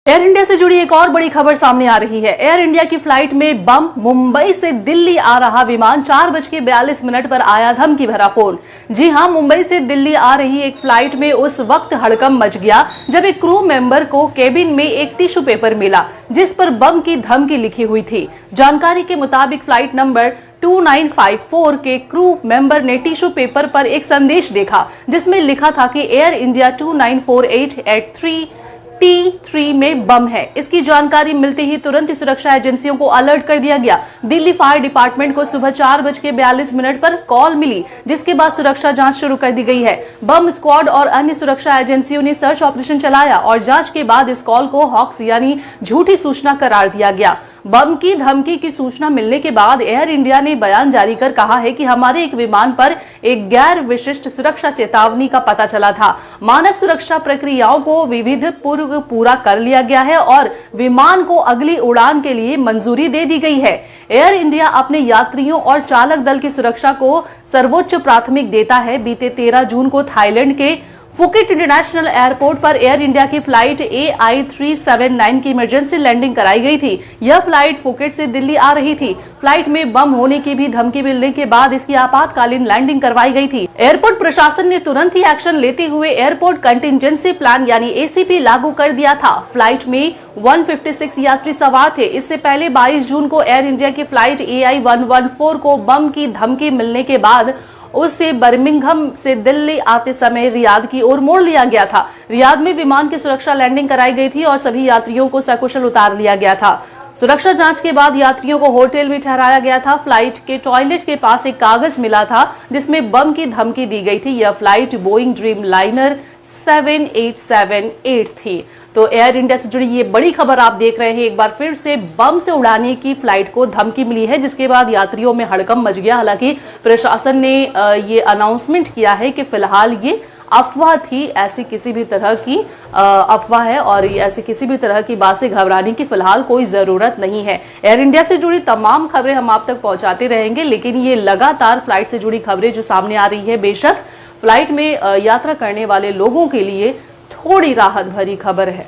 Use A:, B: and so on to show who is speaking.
A: Air India से जुड़ी एक और बड़ी खबर सामने आ रही है। एयर इंडिया की फ्लाइट में बम। मुंबई से दिल्ली आ रहा विमान 4:42 पर आया धमकी भरा फोन। जी हां, मुंबई से दिल्ली आ रही एक फ्लाइट में उस वक्त हड़कंप मच गया जब एक क्रू मेंबर को केबिन में एक टिश्यू पेपर मिला जिस पर बम की धमकी लिखी हुई थी। जानकारी के मुताबिक फ्लाइट नंबर 2954 के क्रू मेंबर ने टिश्यू पेपर पर एक संदेश देखा जिसमें लिखा था कि एयर इंडिया 2948 एट 3T3 में बम है। इसकी जानकारी मिलते ही तुरंत ही सुरक्षा एजेंसियों को अलर्ट कर दिया गया। दिल्ली फायर डिपार्टमेंट को सुबह 4:42 पर कॉल मिली जिसके बाद सुरक्षा जांच शुरू कर दी गई है। बम स्क्वाड और अन्य सुरक्षा एजेंसियों ने सर्च ऑपरेशन चलाया और जांच के बाद इस कॉल को हॉक्स यानी झूठी सूचना करार दिया गया। बम की धमकी की सूचना मिलने के बाद एयर इंडिया ने बयान जारी कर कहा है कि हमारे एक विमान पर एक गैर विशिष्ट सुरक्षा चेतावनी का पता चला था। मानक सुरक्षा प्रक्रियाओं को विविध पूर्व पूरा कर लिया गया है और विमान को अगली उड़ान के लिए मंजूरी दे दी गई है। एयर इंडिया अपने यात्रियों और चालक दल की सुरक्षा को सर्वोच्च प्राथमिक देता है। बीते 13 जून को थाईलैंड के फुकेट इंटरनेशनल एयरपोर्ट पर एयर इंडिया की फ्लाइट AI379 की इमरजेंसी लैंडिंग कराई गई थी। यह फ्लाइट फुकेट से दिल्ली आ रही थी। फ्लाइट में बम होने की भी धमकी मिलने के बाद इसकी आपातकालीन लैंडिंग करवाई गई थी। एयरपोर्ट प्रशासन ने तुरंत ही एक्शन लेते हुए एयरपोर्ट कंटिजेंसी प्लान यानी ACP लागू कर दिया था। फ्लाइट में 156 यात्री सवार थे। इससे पहले 22 जून को एयर इंडिया की फ्लाइट AI114 को बम की धमकी मिलने के बाद उससे बर्मिंघम से दिल्ली आते समय रियाद की ओर मोड़ लिया गया था। रियाद में विमान की सुरक्षा लैंडिंग कराई गई थी और सभी यात्रियों को सकुशल उतार लिया गया था। सुरक्षा जांच के बाद यात्रियों को होटल में ठहराया गया था। फ्लाइट के टॉयलेट के पास एक कागज मिला था जिसमें बम की धमकी दी गई थी। यह फ्लाइट बोइंग ड्रीम लाइनर 7878 थी। तो एयर इंडिया से जुड़ी ये बड़ी खबर आप देख रहे हैं। एक बार फिर से बम से उड़ाने की फ्लाइट को धमकी मिली है जिसके बाद यात्रियों में हड़कंप मच गया। हालांकि प्रशासन ने ये अनाउंसमेंट किया है कि फिलहाल ये अफवाह थी, ऐसी किसी भी तरह की अफवाह है और ऐसी किसी भी तरह की बात से घबराने की फिलहाल कोई जरूरत नहीं है। एयर इंडिया से जुड़ी तमाम खबरें हम आप तक पहुंचाते रहेंगे, लेकिन ये लगातार फ्लाइट से जुड़ी खबरें जो सामने आ रही है, बेशक फ्लाइट में यात्रा करने वाले लोगों के लिए थोड़ी राहत भरी खबर है।